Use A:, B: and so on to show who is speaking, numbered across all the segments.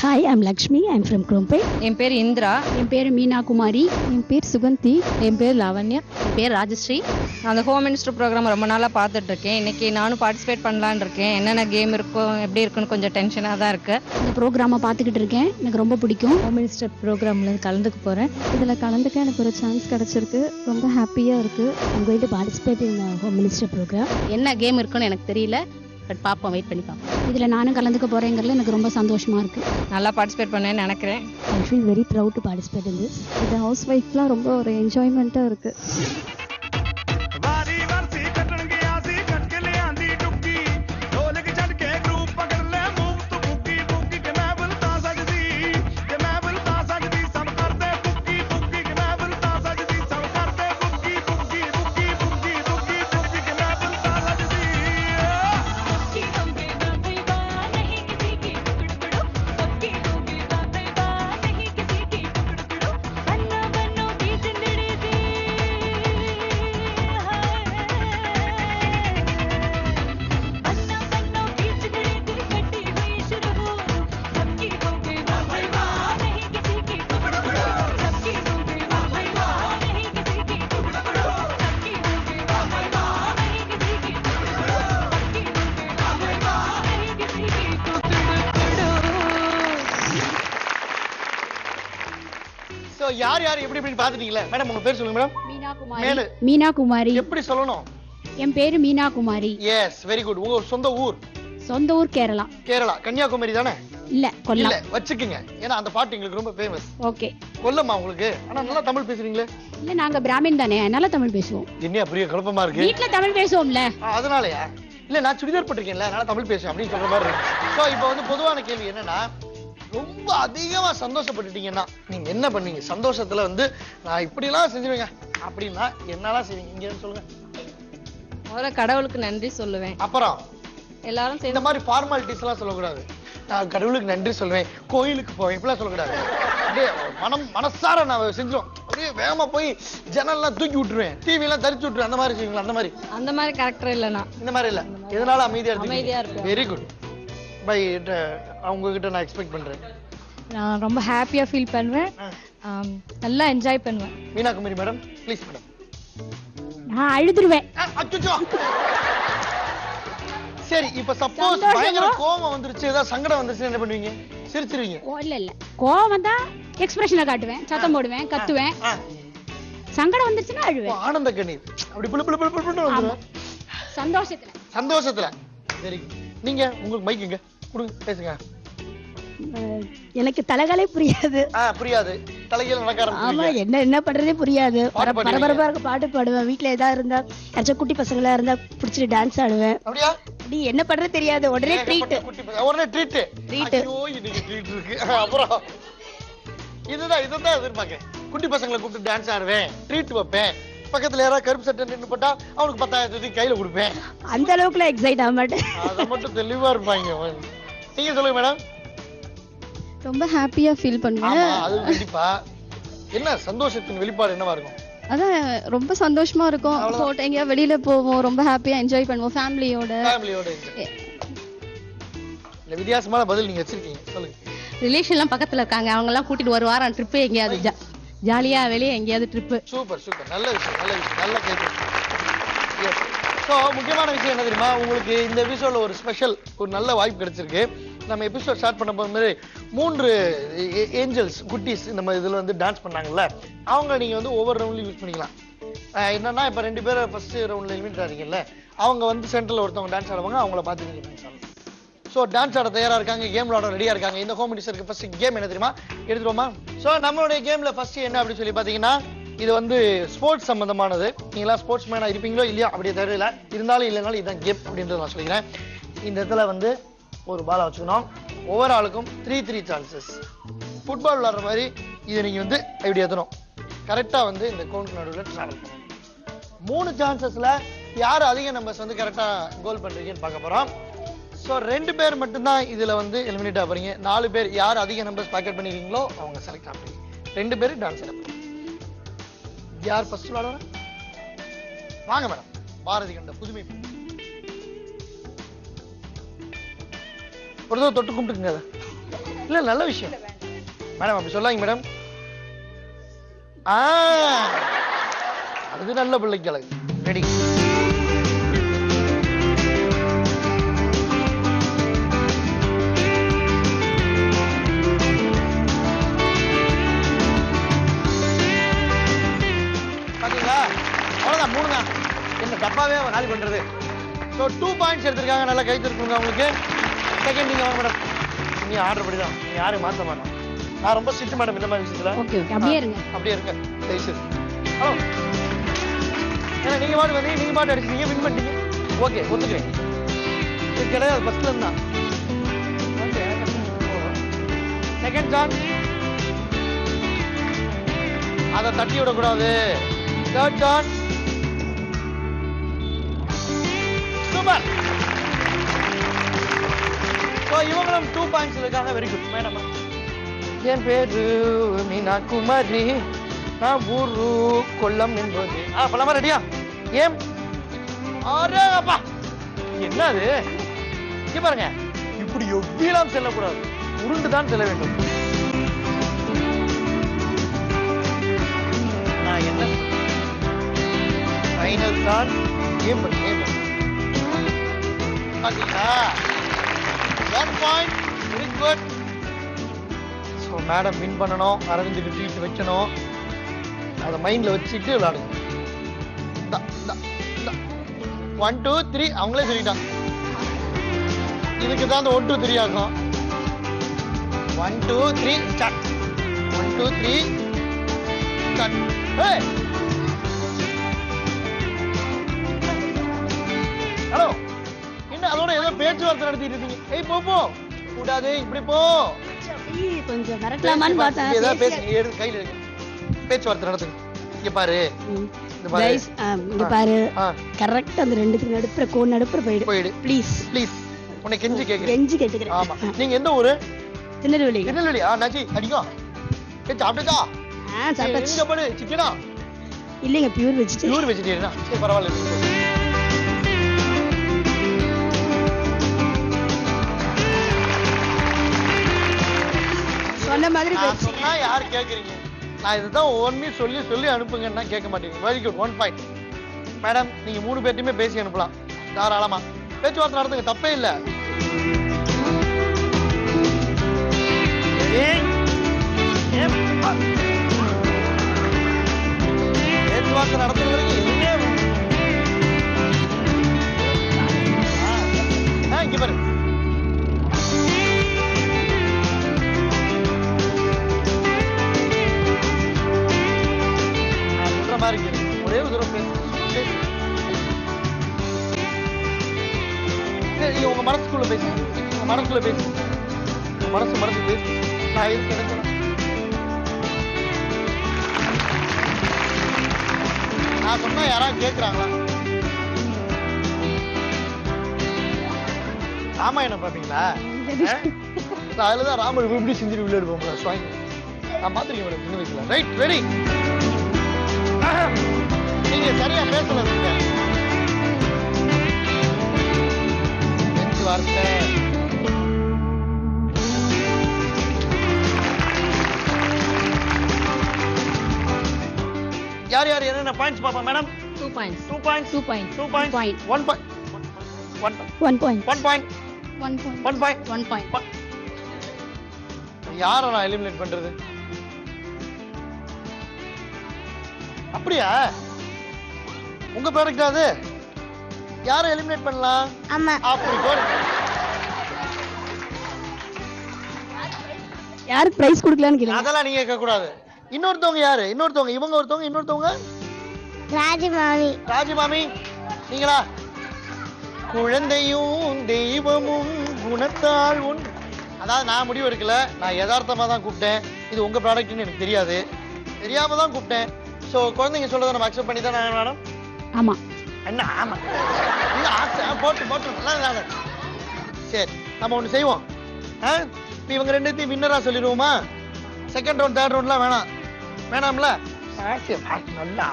A: Hi, I'm Lakshmi. I'm from Krompet.
B: என் பேர் இந்திரா.
A: என் பேர் மீனா குமாரி.
C: என் பேர் சுகந்தி.
B: என் பேர் லாவண்யா. என் பேர் ராஜஸ்ரீ. நான் அந்த ஹோம் மினிஸ்டர் ப்ரோக்ராம் ரொம்ப நாளாக பார்த்துட்டு இருக்கேன். இன்னைக்கு நானும் பார்ட்டிசிபேட் பண்ணலான்னு இருக்கேன். என்னென்ன கேம் இருக்கும், எப்படி இருக்குன்னு கொஞ்சம் டென்ஷனாக தான் இருக்கு.
A: இந்த ப்ரோக்ராமை பார்த்துக்கிட்டு இருக்கேன். எனக்கு ரொம்ப பிடிக்கும்.
C: ஹோம் மினிஸ்டர் ப்ரோக்ராமில் கலந்துக்க போகிறேன். இதில் கலந்துக்க எனக்கு ஒரு சான்ஸ் கிடச்சிருக்கு. ரொம்ப ஹாப்பியாக இருக்குது.
A: I'm going to participate in the Home Minister program.
B: என்ன கேம் இருக்குன்னு எனக்கு தெரியல, பட் பார்ப்போம், வெயிட் பண்ணி பார்ப்போம்.
A: இதில் நானும் கலந்துக்க போகிறேங்கிறதுல எனக்கு ரொம்ப சந்தோஷமாக இருக்குது.
B: நல்லா பார்ட்டிசிபேட் பண்ணேன்னு நினைக்கிறேன்.
A: I feel very proud to participate in this.
C: இது ஹவுஸ் ஒய்ஃப்லாம் ரொம்ப ஒரு என்ஜாய்மெண்ட்டாக இருக்குது.
D: யார் யார் எப்படி எப்படி பாத்துட்டீங்களா மேடம்? உங்க பேர் சொல்லுங்க மேடம்.
A: மீனா குமாரி.
D: மேலு
A: மீனா குமாரி.
D: எப்படி சொல்லணும்?
A: என் பேரு Meena Kumari.
D: Yes, very good. உங்க சொந்த ஊர்?
A: சொந்த ஊர் கேரளா.
D: கேரளா, கன்னியாகுமரி தானே?
A: இல்ல, கொல்லம்.
D: இல்ல, வச்சுக்குங்க. ஏன்னா அந்த பாட்டு எங்களுக்கு ரொம்ப ஃபேமஸ்.
A: ஓகே.
D: கொல்லமா உங்களுக்கு? ஆனா நல்லா தமிழ் பேசுறீங்களே.
A: இல்ல, நாங்க பிராமின் தானே, அதனால தமிழ் பேசுவோம்.
D: என்ன பெரிய குழப்பமா இருக்கு.
A: வீட்ல தமிழ் பேசுவோம்ல.
D: அதனாலயா? இல்ல, நான் சுடிதார் போட்டிருக்கேன்ல, அதனால தமிழ் பேசுவேன் அப்படின்னு சொல்ற மாதிரி இருக்கு. சோ இப்போ வந்து பொதுவான கேள்வி என்னன்னா, ரொம்ப அதிகமா சந்தோஷப்பட்டுட்டீங்கன்னா நீங்க என்ன பண்ணீங்க? சந்தோஷத்துல வந்து நான் இப்படி எல்லாம் செஞ்சிருவேங்க அப்படின்னா என்னெல்லாம் செய்வீங்க? இங்க சொல்லுங்க.
B: முதல்ல கடவுளுக்கு நன்றி சொல்லுவேன்.
D: அப்புறம்
B: எல்லாரும்
D: இந்த
B: சேர்ந்து
D: மாதிரி ஃபார்மாலிட்டிஸ் எல்லாம் சொல்லக்கூடாது. நான் கடவுளுக்கு நன்றி சொல்லுவேன், கோயிலுக்கு போவேன், இப்படிலாம் சொல்லக்கூடாது. அப்படியே மனசார நான் செஞ்சிடும். அப்படியே வேகமா போய் ஜன்னல்லாம் தூக்கி விட்டுருவேன், டிவி எல்லாம் தரிச்சு விட்டுருவேன். அந்த மாதிரி செய்வீங்களா?
B: அந்த மாதிரி கேரக்டர் இல்லைனா
D: இந்த மாதிரி இல்ல. எதனால அமைதியா
B: அமைதியா இருப்பேன்.
D: Very good. பை அவங்க கிட்ட நான் எக்ஸ்பெக்ட் பண்றேன்.
C: நான் ரொம்ப ஹாப்பியாக ஃபீல் பண்ணுவேன். நல்லா என்ஜாய் பண்ணுவேன்.
D: Meena Kumari madam, please madam.
A: நான் அழுதுருவேன்.
D: அச்சச்சோ. சரி, இப்ப சப்போஸ் பயங்கர கோவம் வந்துருச்சு, ஏதாவது சங்கடம் வந்துருச்சு, என்ன பண்ணுவீங்க? சிரிச்சிருவீங்க?
A: இல்ல கோவம் வந்தா எக்ஸ்பிரஷனை காட்டுவேன், சத்தம் போடுவேன், கத்துவேன். சங்கடம் வந்துருச்சுன்னா அழுவேன்.
D: ஆனந்த கண்ணீர் அப்படி புளு புளு புளு புளுன்னு வந்துரும். சந்தோஷத்துல. Very good. நீங்க உங்களுக்கு மைக்குங்க கொடுங்க, பேசுங்க.
A: எனக்கு தலைகளே புரியாது.
D: புரியாது. தலைகீழ நடக்க
A: ஆமா,
D: ஆரம்பிச்சீங்க.
A: என்ன பண்றதே புரியாது.
D: பாட்டு
A: பரபரப்பா இருக்க பாட்டு பாடுவேன். வீட்ல ஏதா இருந்தா யாராச்சும் குட்டி பசங்களா இருந்தா பிடிச்சிட்டு டான்ஸ் ஆடுவேன்.
D: அப்படியா?
A: நீ என்ன பண்றது தெரியாது, உடனே ட்ரீட்.
D: உடனே ட்ரீட்.
A: ட்ரீட்.
D: ஐயோ, இன்னைக்கு ட்ரீட் இருக்கு. அப்புறம் இதுதான் எதிர்பார்க்கேன். குட்டி பசங்களை கூப்பிட்டு டான்ஸ் ஆடுவேன், ட்ரீட் வைப்பேன். பக்கத்துல யாராவது கருப்பு சட்டை நின்று போட்டா அவனுக்கு 10,000 கையில கொடுப்பேன்.
A: அந்த அளவுக்குலாம் எக்ஸைட் ஆக மாட்டேன்.
D: அத மட்டும் தெளிவா இருப்பாங்க. நீங்க சொல்லுங்க மேடம்.
C: ரொம்ப ஹாப்பியாக ஃபீல் பண்ணுவேன்.
D: அது கண்டிப்பா. என்ன சந்தோஷத்தின் வெளிப்பாடு என்னவா இருக்கும்?
C: அதான் ரொம்ப சந்தோஷமா இருக்கும். போட்டு எங்கேயா வெளியில போவோம், ரொம்ப ஹாப்பியாக என்ஜாய் பண்ணுவோம் ஃபேமிலியோட.
D: இல்ல, வித்தியாசமான பதில் நீங்க வச்சிருக்கீங்க, சொல்லுங்க.
B: ரிலேஷன்லாம் பக்கத்துல இருக்காங்க, அவங்க எல்லாம் கூட்டிட்டு ஒரு வாரம் ட்ரிப்பு எங்கேயாவது ஜாலியா வெளியே எங்கேயாவது ட்ரிப்பு.
D: சூப்பர். நல்ல விஷயம். நல்ல கேள்வி. ஸோ முக்கியமான விஷயம் என்ன தெரியுமா? உங்களுக்கு இந்த எபிசோட்ல ஒரு ஸ்பெஷல், ஒரு நல்ல வாய்ப்பு கிடைச்சிருக்கு. நம்ம எபிசோட் ஸ்டார்ட் பண்ண போகும்போது 3 ஏஞ்சல்ஸ் குட்டீஸ் நம்ம இதுல வந்து டான்ஸ் பண்ணாங்கல்ல, அவங்க நீங்க வந்து ஒவ்வொரு ரவுண்ட்லயும் யூஸ் பண்ணிக்கலாம். என்னன்னா இப்ப 2 பேர் ஃபர்ஸ்ட் ரவுண்ட்ல எலிமினேட் ஆறீங்கல்ல, அவங்க வந்து சென்டர்ல ஒருத்தவங்க டான்ஸ் ஆடுவாங்க, அவங்கள பார்த்து நீங்க டான்ஸ் ஆடலாம். ஸோ டான்ஸ் ஆட தயாரா இருக்காங்க, கேம் விளாட ரெடியா இருக்காங்க. இந்த ஹோம் மினிஸ்டருக்கு ஃபர்ஸ்ட் கேம் என்ன தெரியுமா? எடுத்துருவோமா? ஸோ நம்மளுடைய கேம்ல ஃபர்ஸ்ட் என்ன அப்படின்னு சொல்லி பாத்தீங்கன்னா, இது வந்து ஸ்போர்ட்ஸ் சம்பந்தமானது. நீங்களா ஸ்போர்ட்ஸ் மேனா இருப்பீங்களோ இல்லையா அப்படியே தெரியல, இருந்தாலும் இல்லைனாலும் இதுதான் கேம் அப்படின்றத நான் சொல்லிக்கிறேன். இந்த இடத்துல வந்து ஒரு பாலை வச்சுக்கணும். ஒவ்வொரு ஆளுக்கும் 3 சான்சஸ். ஃபுட்பால் விளாடுற மாதிரி இதை நீங்க வந்து இப்படி ஏற்றணும். கரெக்டா வந்து இந்த கவுண்ட் நடுவில் டிராவல் பண்ணணும். 3 சான்சஸ்ல யார் அதிக நம்பர்ஸ் வந்து கரெக்டா கோல் பண்றீங்கன்னு பார்க்க போறோம். ஸோ 2 பேர் மட்டும்தான் இதுல வந்து எலிமினேட் ஆகிறீங்க. 4 பேர் யார் அதிக நம்பர்ஸ் பாக்கெட் பண்ணிருக்கீங்களோ அவங்க செலக்ட் ஆகிறீங்க. 2 பேர் டான்ஸ் ஆட போறீங்க. யார் ஃபர்ஸ்ட் விளாடுற? வாங்க மேடம். பாரதி கண்ட புதுமை ஒரு தடவை தொட்டு கும்பிட்டுக்குங்க. இல்ல நல்ல விஷயம் மேடம், அப்படி சொல்லாங்க மேடம். அது நல்ல பிள்ளைக்கு அழகு. ரெடி? பாத்தீங்களா? அவ்வளவுதான், 3 தான். என்ன தப்பாவே காலி பண்றது. ஸோ 2 பாயிண்ட்ஸ் எடுத்திருக்காங்க. நல்லா கை தருக்குங்க அவங்களுக்கு. செகண்ட் நீங்க வாங்க மேடம். நீ ஆர்டர் படிதான், நீ யாரையும் மாற்ற மாட்டோம். நான் ரொம்ப ஸ்ட்ரிக்ட் மேடம் இந்த மாதிரி விஷயத்துல.
A: ஓகே ஓகே, அப்படியே இருங்க.
D: அப்படியே இருங்க தயவுசெய்து. ஹலோ, ஏன்னா நீங்க பாட்டு வந்து நீங்க பாட்டு அடிச்சீங்க, வின் பண்ணிட்டீங்க. ஓகே, ஒத்துக்கிறேன். இது கிடையாது, ஃபர்ஸ்ட்ல இருந்தா. செகண்ட் சான்ஸ், அதை தட்டி விடக்கூடாது. Third chance, super. ஸோ இவங்களும் 2 பாயிண்ட்ஸ் இருக்காங்க. Very good madam. என் பேரு மீனா குமாரி, நான் ஊரு கொல்லம் என்பது. பலமா ரெடியா? ஏம் அப்பா, என்னது? இங்க பாருங்க, இப்படி எவ்விலாம் செல்லக்கூடாது, உருண்டுதான் செல்ல வேண்டும். நான் என்ன ஃபைனல் தான். ஏம் பாத்தீங்களா? 1 point. Very good. So madam win பண்ணணும், அரவிந்துக்கு ட்ரீட் வைக்கணும். அதை மைண்ட்ல வச்சுட்டு விளையாடுங்க. 1 2 3 அவங்களே சொல்லிட்டாங்க. இதுக்கு தான் அந்த 1 2 3 ஆகும். 1 2 3 ஸ்டார்ட். 1 2 3 ஸ்டார்ட். ஹலோ, என்ன அதோட ஏதோ பேச்சுவார்த்தை நடத்திட்டு இருக்கீங்க? ஏய் போ கூடாது, இப்படி போ.
A: கொஞ்சம் மிரட்டலாமான்னு பார்த்தேன்.
D: ஏதாவது பேசுங்க, எடுத்து கையில எடுங்க, பேச்சுவார்த்தை நடத்துங்க. இங்க பாரு,
A: இங்க பாரு, கரெக்ட் அந்த 2க்கு நடுப்புற கோன் நடுப்புற போயிடு ப்ளீஸ்.
D: உன்னை கெஞ்சி கேக்குறேன்.
A: கெஞ்சி கேட்டுக்கிறேன்.
D: ஆமா. நீங்க எந்த ஊரு?
A: திருநெல்வேலி.
D: திருநெல்வேலி. நாச்சி அடிக்கோ. சாப்பிட்டா?
A: சாப்பிட்டாச்சு.
D: எங்க போடு? சிக்கனா?
A: இல்லைங்க, பியூர் வெஜிடேரியனா?
D: சரி, பரவாயில்ல.
A: சொன்ன மாதிரி
D: சொன்னா யாரு கேக்குறீங்க? நான் இதுதான் ஒவ்வொன்றையும் சொல்லி அனுப்புங்கன்னா கேட்க மாட்டீங்க. Very good, 1 point. மேடம், நீங்க 3 பேர்ட்டையுமே பேசி அனுப்பலாம் தாராளமா. பேச்சுவார்த்தை நடத்துங்க, தப்பே இல்லை. பேச்சுவார்த்தை நடத்துற வரைக்கும் இங்க பாரு, மாதிரி ஒரே ஒரு தடவை பேசு. உங்க மனசுக்குள்ள பேசு, உங்க மனசுக்குள்ள பேசு, மனசு பேசு. நான் இருக்கேன். நான் சொன்னா யாராவது கேட்கிறாங்களா? ராமாயணம் பாத்தீங்களா? அதுலதான் ராமர் இப்படி செஞ்சுட்டு உள்ள இருப்போம். நான் பாத்துருக்கேன் மேடம் சின்ன வயசுல. Right, ready? நீங்க சரியா பேசல. பேச்சுவார்த்தை யார் என்னென்ன பாயிண்ட்ஸ் பாப்பா madam?
B: 2 points.
D: 2 points.
A: 2 point.
D: 2 point. 1 point.
A: 1 point.
D: 1 point. 1 point.
A: 1 point.
D: யாரை நான் எலிமினேட் பண்றது? அப்படியா? உங்க ப்ராடக்ட் அது? யாரை எலிமினேட் பண்ணலாம்?
A: ஆமா.
D: அப்படி போடு.
A: யாருக்கு பிரைஸ் கொடுக்கலாம்னு கேளுங்க.
D: அதெல்லாம் நீங்க கேட்க கூடாது. இன்னொருத்தவங்க யாரு? இன்னொருத்தவங்க இவங்க ஒருத்தவங்க, இன்னொருத்தவங்க ராஜிமாமி. நீங்களா? குழந்தையும் தெய்வமும் குணத்தால் உண்டு. அதாவது நான் முடிவு எடுக்கல, நான் யதார்த்தமா தான் கூப்பிட்டேன். இது உங்க ப்ராடக்ட்னு எனக்கு தெரியாது, தெரியாம தான் கூப்பிட்டேன். சோ குழந்தைங்க சொல்றதை நம்ம அக்செப்ட் பண்ணி தான் மேடம்.
A: ஆமா.
D: என்ன ஆமா? இல்ல ஆசை போட்டு நல்லா. சரி, நம்ம ஒண்ணு செய்வோம். இவங்க 2த்தையும் வின்னரா சொல்லிடுவோமா? செகண்ட் ரவுண்ட், தேர்ட் ரவுண்ட்லாம் வேணாம்ல? நல்லா.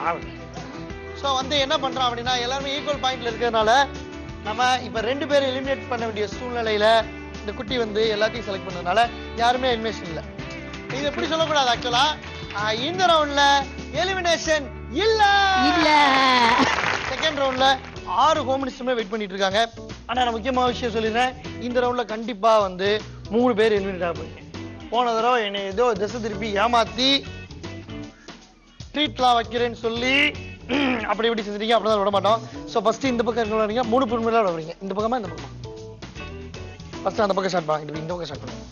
D: ஸோ என்ன பண்றோம் அப்படின்னா, எல்லாருமே ஈக்குவல் பாயிண்ட்ல இருக்கிறதுனால நம்ம இப்ப 2 பேரை எலிமினேட் பண்ண வேண்டிய சூழ்நிலையில இந்த குட்டி வந்து எல்லாத்தையும் செலக்ட் பண்ணதுனால யாருமே எலிமினேஷன் இல்லை. இது எப்படி சொல்லக்கூடாது ஆக்சுவலா. இந்த ரவுண்ட்ல எலிமினேஷன் இல்ல. செகண்ட் ரவுண்ட்ல 6 ஹோம் மினிஸ்டருமே வெயிட் பண்ணிட்டு இருக்காங்க. ஆனா நான் முக்கியமான விஷயம் சொல்லிடுறேன், இந்த ரவுண்ட்ல கண்டிப்பா வந்து 3 பேர் எலிமினேட் ஆக. போன தடவை என்னை ஏதோ திசை திருப்பி ஏமாத்தி ட்ரீட்லாம் வைக்கிறேன்னு சொல்லி அப்படி இப்படி செஞ்சுட்டீங்க. அப்படிதான் விட மாட்டோம். ஸோ ஃபர்ஸ்ட் இந்த பக்கம் இருக்க 3 பேர் மேல விடுறீங்க. இந்த பக்கமா இந்த பக்கமா? ஃபர்ஸ்ட் அந்த பக்கம் ஸ்டார்ட் பண்ணுங்க. இந்த பக்கம் ஸ்டார்ட் பண்ணுங்க.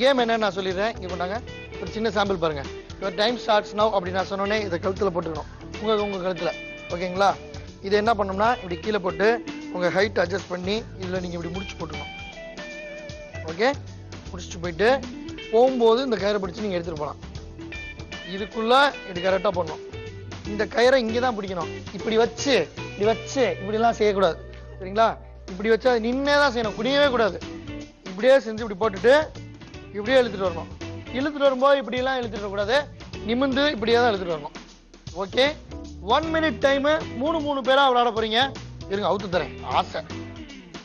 D: கேம் என்னன்னு நான் சொல்லிடுறேன். இங்க பண்ணாங்க ஒரு சின்ன சாம்பிள் பாருங்க. யுவர் டைம் ஸ்டார்ட்ஸ் நவ் அப்படி நான் சொன்னோன்னே இதை கழுத்துல போட்டுக்கணும். உங்க கழுத்துல. ஓகேங்களா? இதை என்ன பண்ணோம்னா இப்படி கீழே போட்டு உங்க ஹைட் அட்ஜஸ்ட் பண்ணி இதுல நீங்க இப்படி முடிச்சு போட்டுக்கணும். ஓகே, முடிச்சுட்டு போயிட்டு போகும்போது இந்த கயிறை பிடிச்சி நீங்க எடுத்துட்டு போகலாம். இதுக்குள்ள இப்படி கரெக்டா போடணும். இந்த கயிறை இங்கதான் பிடிக்கணும். இப்படி வச்சு இப்படி எல்லாம் செய்யக்கூடாது. சரிங்களா? இப்படி வச்சு அது நின்னே தான் செய்யணும். குனியவே கூடாது. இப்படியே செஞ்சு இப்படி போட்டுட்டு இப்படியே இழுத்துட்டு வரணும். இழுத்துட்டு வரும்போது இப்படி எல்லாம் இழுத்துட்டு வரக்கூடாது. நிமிந்து இப்படியே தான் இழுத்துட்டு வரணும். Okay, 1 minute time. 3 பேரா விளையாட போறீங்க. இருங்க அவுத்து தரேன் ஆசை.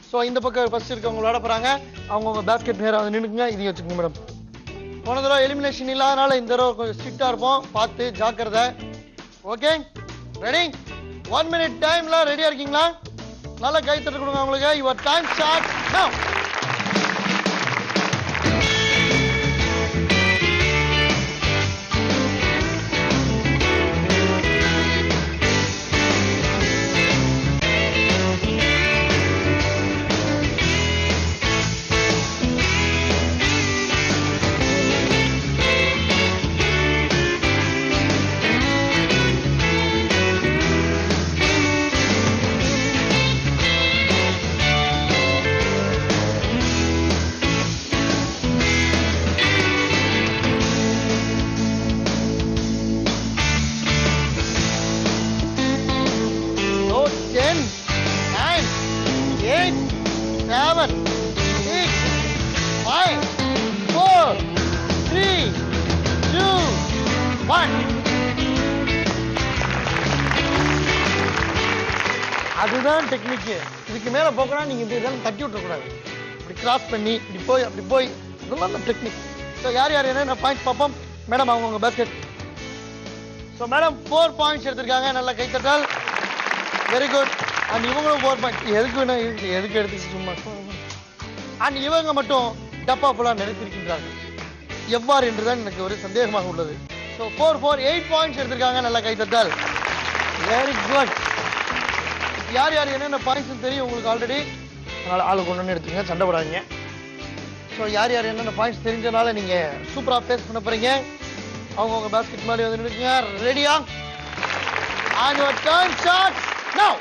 D: ஸோ இந்த பக்கம் ஃபர்ஸ்ட் இருக்கவங்க விளையாட போறாங்க. அவங்கவுங்க பேஸ்கெட் நேரம் வந்து நின்னுக்குங்க. இதையும் வச்சுக்கோங்க மேடம். போன தடவை எலிமினேஷன் இல்லாதனால இந்த தடவை கொஞ்சம் ஸ்ட்ரிக்டா இருப்போம். பார்த்து ஜாக்கிரதை. Okay, ready? 1 மினிட் டைம்ல ரெடியா இருக்கீங்களா? நல்லா கை தட்டு கொடுங்க அவங்களுக்கு. Your time start now. அதுதான் டெக்னிக். இதுக்கு மேல போகணும். நீங்க இப்படி இதெல்லாம் தட்டி விட்டுறக்கூடாது. இப்படி கிராஸ் பண்ணி இப்படி போய் அப்படி போய் இதெல்லாம் டெக்னிக். ஸோ யார் யார் என்ன பாயிண்ட்ஸ் பார்ப்போம். மேடம் அவங்க பேஸ்கெட். ஸோ மேடம் 4 பாயிண்ட்ஸ் எடுத்திருக்காங்க. நல்ல கைத்தட்டல். Very good. அண்ட் இவங்களும் 4 பாயிண்ட். எதுக்கு எடுத்து சும்மா. அண்ட் இவங்க மட்டும் டப்பா ஃபுல்லாக நினைத்திருக்கின்றார்கள். எவ்வாறு என்றுதான் எனக்கு ஒரு சந்தேகமாக உள்ளது. ஸோ 8 பாயிண்ட்ஸ் எடுத்திருக்காங்க. நல்ல கைத்தட்டல். Very good. யார் யார் என்னென்ன பாயிண்ட்ஸ் தெரியும் உங்களுக்கு ஆல்ரெடி. அதனால ஆளுக்கு ஒன்று எடுத்துங்க, சண்டை போடாதீங்க. ஸோ யார் யார் என்னென்ன பாயிண்ட்ஸ் தெரிஞ்சனால நீங்க சூப்பரா ஃபேஸ் பண்ண போறீங்க. அவங்கவுங்க பேஸ்கெட் மாதிரி வந்து நிற்குங்க. ரெடியா? And your time starts now.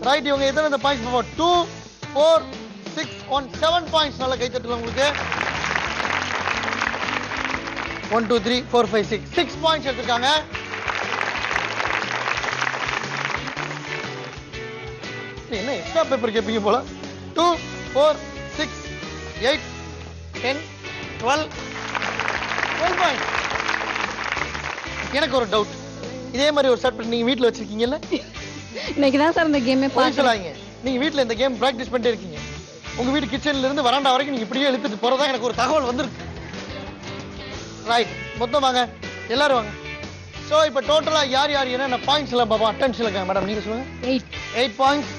D: Right. இவங்க எத்தனை பாயிண்ட்ஸ் பார்ப்போம். 2 4 6 1 7 பாயிண்ட்ஸ். நல்ல கை தட்டலாம் உங்களுக்கு. 1 2 3 4 5 6 பாயிண்ட்ஸ் எடுத்திருக்காங்க. என்ன எக்ஸ்ட்ரா பேப்பர் கேட்பீங்க போல. 2 4 6 8 10 12 பாயிண்ட்ஸ். எனக்கு ஒரு டவுட். இதே மாதிரி ஒரு செட் நீங்க வீட்ல வச்சிருக்கீங்கல்ல?
B: இன்னைக்கு தான் சார் இந்த கேமே
D: பார்க்கலாங்க. நீங்க வீட்ல இந்த கேம் பிராக்டிஸ் பண்ணிட்டே இருக்கீங்க. உங்க வீட்டு கிச்சன்ல இருந்து வராண்டா வரைக்கும் நீங்க இப்படியே இழுத்துட்டு போறதா எனக்கு ஒரு தகவல் வந்திருக்கு. ரைட், மொத்தம் வாங்க, எல்லாரும் வாங்க. சோ இப்போ டோட்டலா யார் யார் என்ன பாயிண்ட்ஸ் எல்லாம் பாப்போம். அட்டென்ஷன்ல இருக்காங்க மேடம், நீங்க சொல்லுங்க. 8 points,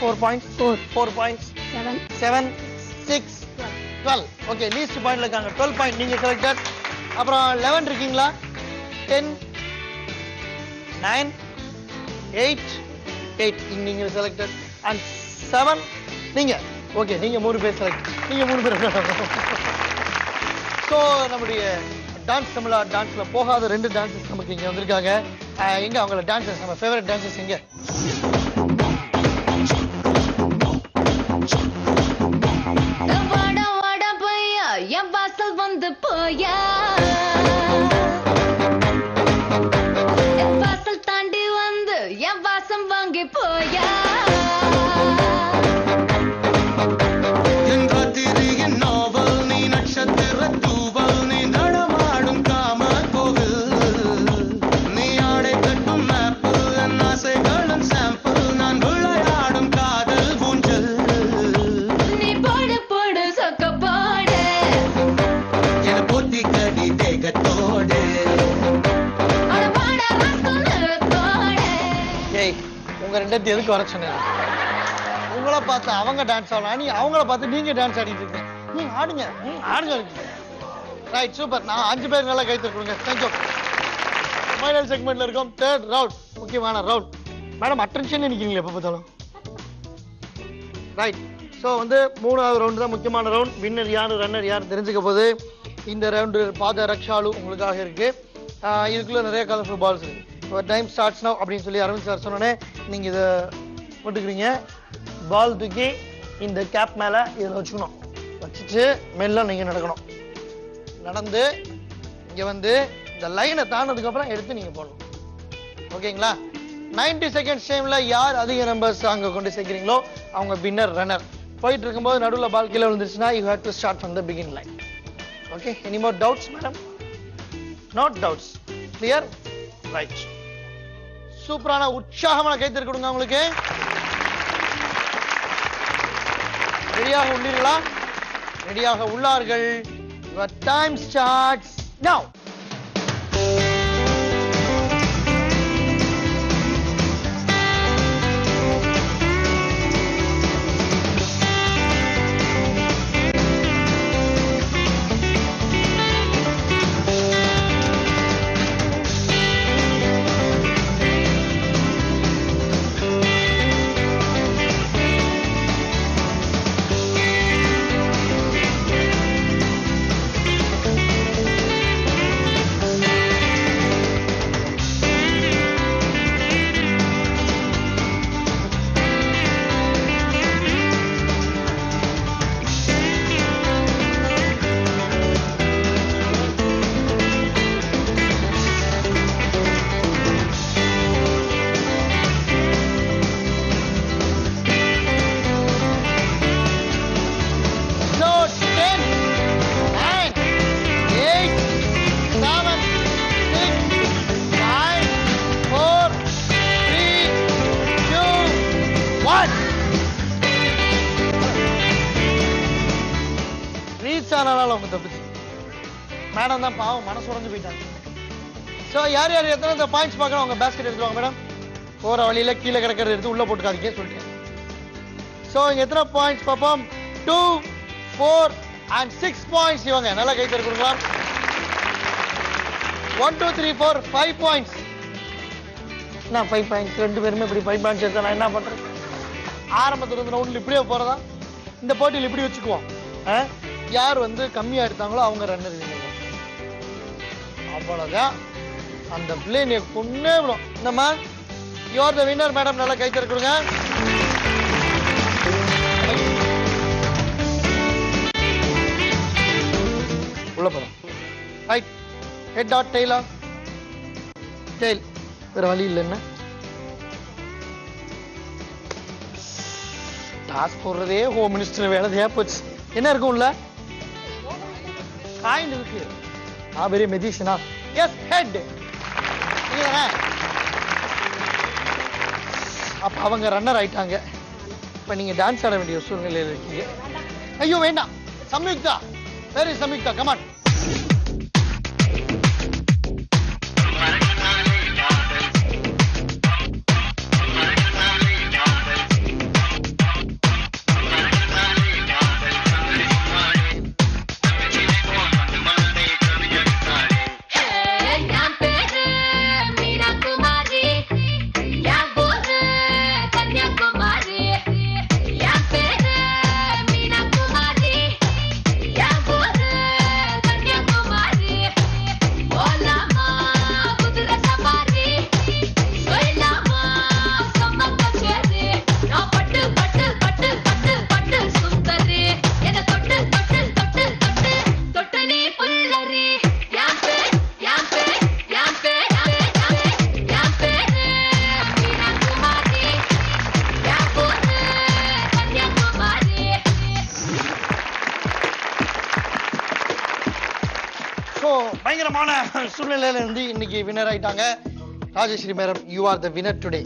D: 4 points, 4 points, 7 6 12. Okay, least பாயிண்ட்ல இருக்காங்க. 12 பாயிண்ட் நீங்க செலக்டட். அப்புறம் 11 இருக்கீங்களா? 10 9 8 நீங்க செலக்டட். அண்ட் 7 நீங்க ஓகே, நீங்க 3 பேர் செலக்ட். நீங்க 3 பேர். ஸோ நம்முடைய டான்ஸ் தமிழா டான்ஸ்ல போகாத 2 டான்சர்ஸ் நமக்கு இங்க வந்திருக்காங்க. எங்க அவங்களோட டான்சர்ஸ், நம்ம ஃபேவரட் டான்சர்ஸ் எங்க?
B: வாடா வாடா பையா என் வாசல் வந்து போயா, என் வாசல் தாண்டி வந்து என் வாசம் வாங்கி போயா.
D: உங்க 2 எதுக்கு வர சொன்னேன்? உங்களை பார்த்து அவங்க டான்ஸ் ஆடலாம், நீ அவங்கள பார்த்து நீங்க டான்ஸ் ஆடிட்டு இருக்கீங்க. நீங்க ஆடுங்க, ஆடுங்க. Right, super. நான் 5 பேர் நல்லா கை தட்டுங்க. தேங்க்யூ. ஃபைனல் செக்மெண்ட்ல இருக்கோம். 3rd ரவுண்ட், முக்கியமான ரவுண்ட். மேடம் அட்டென்ஷன்ல நிக்கிறீங்களா எப்ப பார்த்தாலும்? ரைட். ஸோ வந்து 3வது ரவுண்ட் தான் முக்கியமான ரவுண்ட். வின்னர் யாரு, ரன்னர் யாரு தெரிஞ்சுக்க போது. இந்த ரவுண்டு பாத ரக்ஷாலு உங்களுக்காக இருக்கு. இதுக்குள்ள நிறைய கலர்ஃபுல் பால்ஸ் இருக்கு. டைம் ஸ்டார்ட்ஸ் நவ் அப்படின்னு சொல்லி அரவிந்த் சார் சொன்னோன்னே நீங்கள் இதை போட்டுக்கிறீங்க. பால் தூக்கி இந்த கேப் மேலே இதில் வச்சுக்கணும். வச்சுட்டு மெல்ல நீங்கள் நடக்கணும். நடந்து இங்கே வந்து இந்த லைனை தாண்டதுக்கப்புறம் எடுத்து நீங்கள் போடணும். ஓகேங்களா? 90 செகண்ட்ஸ் டைமில் யார் அதிக நம்பர்ஸ் அங்கே கொண்டு சேர்க்குறீங்களோ அவங்க வின்னர் ரன்னர். போயிட்டு இருக்கும்போது நடுவில் பால் கீழே விழுந்துருச்சுன்னா you have to start from the பிகின் லைன். Okay, any more doubts madam? Not doubts, clear? Right. சூப்பரான உற்சாகமான கைத்தறி கொடுங்க உங்களுக்கு. ரெடியாக உள்ளீர்களா? ரெடியாக உள்ளார்கள். Your time starts now. Madam தான் பாவம் மனசு உடைஞ்சு போயிட்டாங்க. ஸோ யார் யார் எத்தனை பாயிண்ட்ஸ் பார்க்கணும் அவங்க பேஸ்கெட் எடுத்துவாங்க மேடம். போகிற வழியில் கீழே கிடக்கிறது எடுத்து உள்ளே போட்டுக்காதீங்க சொல்லிட்டேன். ஸோ இங்கே எத்தனை பாயிண்ட்ஸ் பார்ப்போம்? 2, 4 and 6 பாயிண்ட்ஸ். இவங்க நல்லா கை தர கொடுக்கலாம். 1, 2, 3, 4, 5 பாயிண்ட்ஸ். என்ன 5 பாயிண்ட்ஸ்? 2 பேருமே இப்படி 5 பாயிண்ட்ஸ் எடுத்தா நான் என்ன பண்ணுறேன்? ஆரம்பத்தில் இருந்து ரவுண்டில் இப்படியே போகிறதா? இந்த போட்டியில் இப்படி வச்சுக்குவோம். யார் வந்து கம்மியாக எடுத்தாங்களோ அவங்க ரன்னர். அவ்வளோதான். அந்த பிளேனை கொன்னே விடும். என்னம்மா, you are the winner madam. நல்லா கை தர கொடுங்க. உள்ள போறோம். ரைட். ஹெட் ஆர் டெய்லா? டெய்ல். வேற வழி இல்லை. என்ன டாஸ் போடுறதே ஹோம் மினிஸ்டர் வேலையா போச்சு. என்ன இருக்கும் உள்ள? காயின் இருக்கு. பெரிய மெஜிஷியனா? S, head. அப்ப அவங்க ரன்னர் ஆயிட்டாங்க. இப்ப நீங்க டான்ஸ் ஆட வேண்டிய சூழ்நிலையில் இருக்கீங்க. ஐயோ வேண்டாம். Samyuktha, very Samyuktha, come on. பயங்கரமான சூழ்நிலையில இருந்து இன்னைக்கு வின்னர் ஆயிட்டாங்க. Rajashree madam, you are the winner today.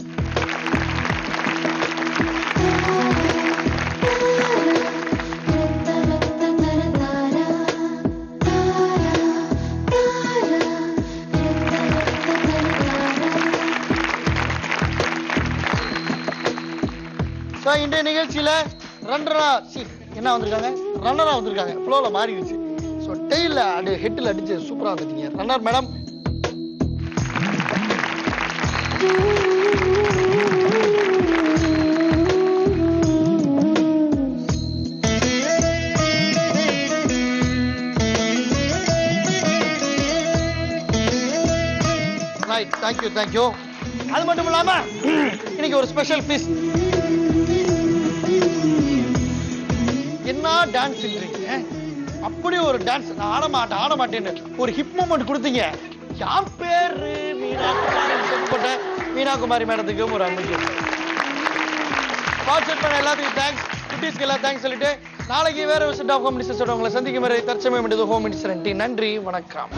D: இன்றைய நிகழ்ச்சியில ரன்னரா வந்திருக்காங்க. ஃப்ளோல மாறிடுச்சு. ஸோ டெய்ல ஹெட்டில் அடிச்சு சூப்பரா வந்துட்டீங்க ரன்னர் மேடம். Right, thank you. அது மட்டும் இல்லாம இன்னைக்கு ஒரு ஸ்பெஷல் பீஸ். என்ன டான்ஸ் அப்படி ஒரு டான்ஸ். நான் ஆட மாட்டேன்னு ஒரு ஹிப் மூமெண்ட் கொடுத்தீங்க. யார் பேரு மீனாகுமாரி மேடத்துக்கும் ஒரு அன்னைக்கு பார்ட் பண்ண எல்லாத்துக்கும் தேங்க்ஸ். குட்டீஸ்க்கு எல்லாம் தேங்க்ஸ் சொல்லிட்டு நாளைக்கு வேற விஷயம் ஹோம் மினிஸ்டர் உங்களை சந்திக்கும் வரை தற்சமயம் ஹோம் மினிஸ்டர். நன்றி, வணக்கம்.